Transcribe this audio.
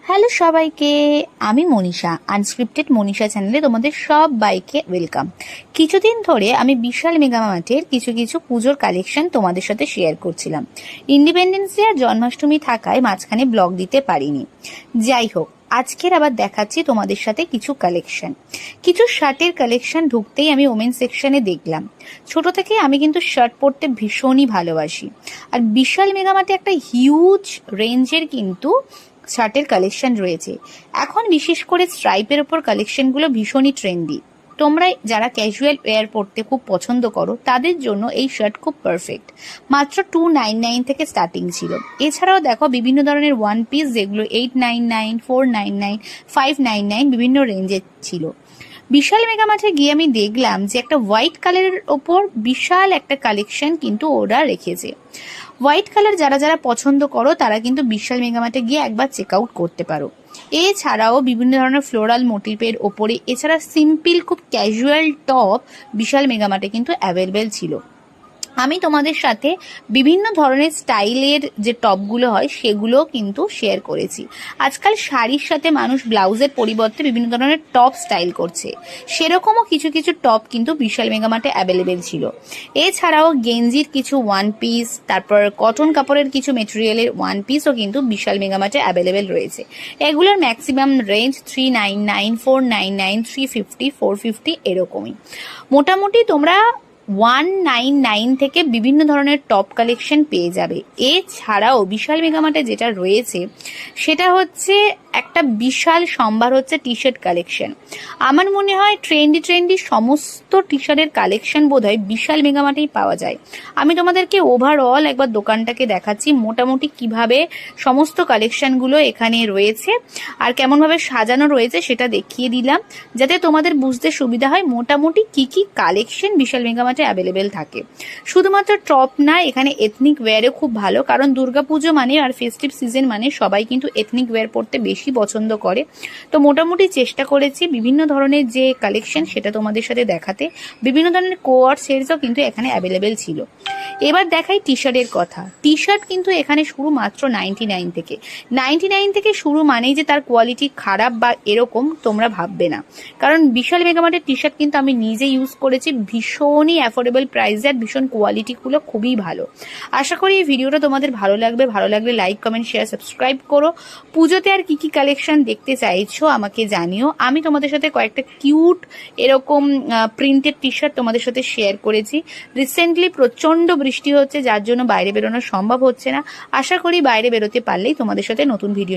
Hello সবাইকে, আমি Manisha. Unscripted Manisha চ্যানেলে তোমাদের সবাইকে ওয়েলকাম। কিছুদিন ধরে আমি বিশাল মেগামার্টের কিছু পুজোর কালেকশন তোমাদের সাথে শেয়ার করছিলাম। ইন্ডিপেন্ডেন্স ডে আর জন্মাষ্টমী থাকায় মাঝখানে ব্লগ দিতে পারিনি। যাই হোক, আজকের আবার দেখাচ্ছি তোমাদের সাথে কিছু কালেকশন। কিছু শার্টের কালেকশন ঢুকতেই আমি ওমেন সেকশনে দেখলাম। ছোট থেকে আমি কিন্তু শার্ট পরতে ভীষণই ভালোবাসি, আর বিশাল মেগামার্টে একটা হিউজ রেঞ্জের কিন্তু শার্টের কালেকশন রয়েছে। এখন বিশেষ করে স্ট্রাইপের ওপর কালেকশনগুলো ভীষণই ট্রেন্ডি। তোমরা যারা ক্যাজুয়াল ওয়্যার পরতে খুব পছন্দ করো তাদের জন্য এই শার্ট খুব পারফেক্ট। মাত্র 299 থেকে স্টার্টিং ছিল। এছাড়াও দেখো বিভিন্ন ধরনের ওয়ান পিস, যেগুলো 899, 499, 599 বিভিন্ন রেঞ্জের ছিল। বিশাল মেগামার্টে গিয়ে আমি দেখলাম যে একটা হোয়াইট কালারের ওপর বিশাল একটা কালেকশন কিন্তু ওরা রেখেছে। হোয়াইট কালার যারা যারা পছন্দ করো তারা কিন্তু বিশাল মেগামার্টে গিয়ে একবার চেক আউট করতে পারো। এছাড়াও বিভিন্ন ধরনের ফ্লোরাল মোটিভের ওপরে এছাড়া সিম্পল খুব ক্যাজুয়াল টপ বিশাল মেগামার্টে কিন্তু অ্যাভেলেবেল ছিল। আমি তোমাদের সাথে বিভিন্ন ধরনের স্টাইলের যে টপগুলো হয় সেগুলো কিন্তু শেয়ার করেছি। আজকাল শাড়ির সাথে মানুষ ব্লাউজের পরিবর্তে বিভিন্ন ধরনের টপ স্টাইল করছে, সেরকমও কিছু টপ কিন্তু বিশাল মেগামার্টে অ্যাভেলেবেল ছিল। এছাড়াও গেঞ্জির কিছু ওয়ান পিস, তারপর কটন কাপড়ের কিছু মেটেরিয়ালের ওয়ান পিসও কিন্তু বিশাল মেগামার্টে অ্যাভেলেবেল রয়েছে। এগুলোর ম্যাক্সিমাম রেঞ্জ 399, 499, 350, 450 এরকমই। মোটামুটি তোমরা 199 থেকে বিভিন্ন ধরনের টপ কালেকশন পেয়ে যাবে। এছাড়াও বিশাল মেগামার্টে যেটা রয়েছে সেটা হচ্ছে একটা বিশাল সম্ভার হচ্ছে টি শার্ট কালেকশন। আমার মনে হয় ট্রেন্ডি সমস্ত টি শার্টের কালেকশন বোধহয় বিশাল মেগামার্টেই পাওয়া যায়। আমি তোমাদেরকে ওভারঅল একবার দোকানটাকে দেখাচ্ছি, মোটামুটি কিভাবে সমস্ত কালেকশনগুলো এখানে রয়েছে আর কেমনভাবে সাজানো রয়েছে সেটা দেখিয়ে দিলাম, যাতে তোমাদের বুঝতে সুবিধা হয় মোটামুটি কি কালেকশন বিশাল মেগামার্টে অ্যাভেলেবেল থাকে। শুধুমাত্র টপ না, এখানে এথনিক ওয়্যারও খুব ভালো, কারণ দুর্গাপুজো মানে আর ফেস্টিভ সিজন মানে সবাই কিন্তু এথনিক ওয়্যার পরতে বেশি পছন্দ করে। তো মোটামুটি চেষ্টা করেছি বিভিন্ন ধরনের যে কালেকশন সেটা তোমাদের সাথে দেখাতে। বিভিন্ন ধরনের কোয়ার সেটসও কিন্তু এখানে অ্যাভেলেবেল ছিল। এবার দেখাই টি শার্টের কথা। টি শার্ট কিন্তু এখানে শুরু মাত্র 99 থেকে শুরু, মানেই যে তার কোয়ালিটি খারাপ বা এরকম তোমরা ভাববে না, কারণ বিশাল মেগামার্টের টি শার্ট কিন্তু আমি নিজে ইউজ করেছি, ভীষণই অ্যাফোর্ডেবল প্রাইসে আর ভীষণ কোয়ালিটিগুলো খুবই ভালো। আশা করি এই ভিডিওটা তোমাদের ভালো লাগবে। ভালো লাগলে লাইক, কমেন্ট, শেয়ার, সাবস্ক্রাইব করো। পুজোতে আর কি কালেকশন দেখতে চাইছো আমাকে জানিও। আমি তোমাদের সাথে কয়েকটা কিউট এরকম প্রিন্টেড টি শার্ট তোমাদের সাথে শেয়ার করেছি। রিসেন্টলি প্রচন্ড বৃষ্টি হচ্ছে, যার জন্য বাইরে বেরোনো সম্ভব হচ্ছে না। আশা করি বাইরে বেরোতে পারলেই তোমাদের সাথে নতুন ভিডিও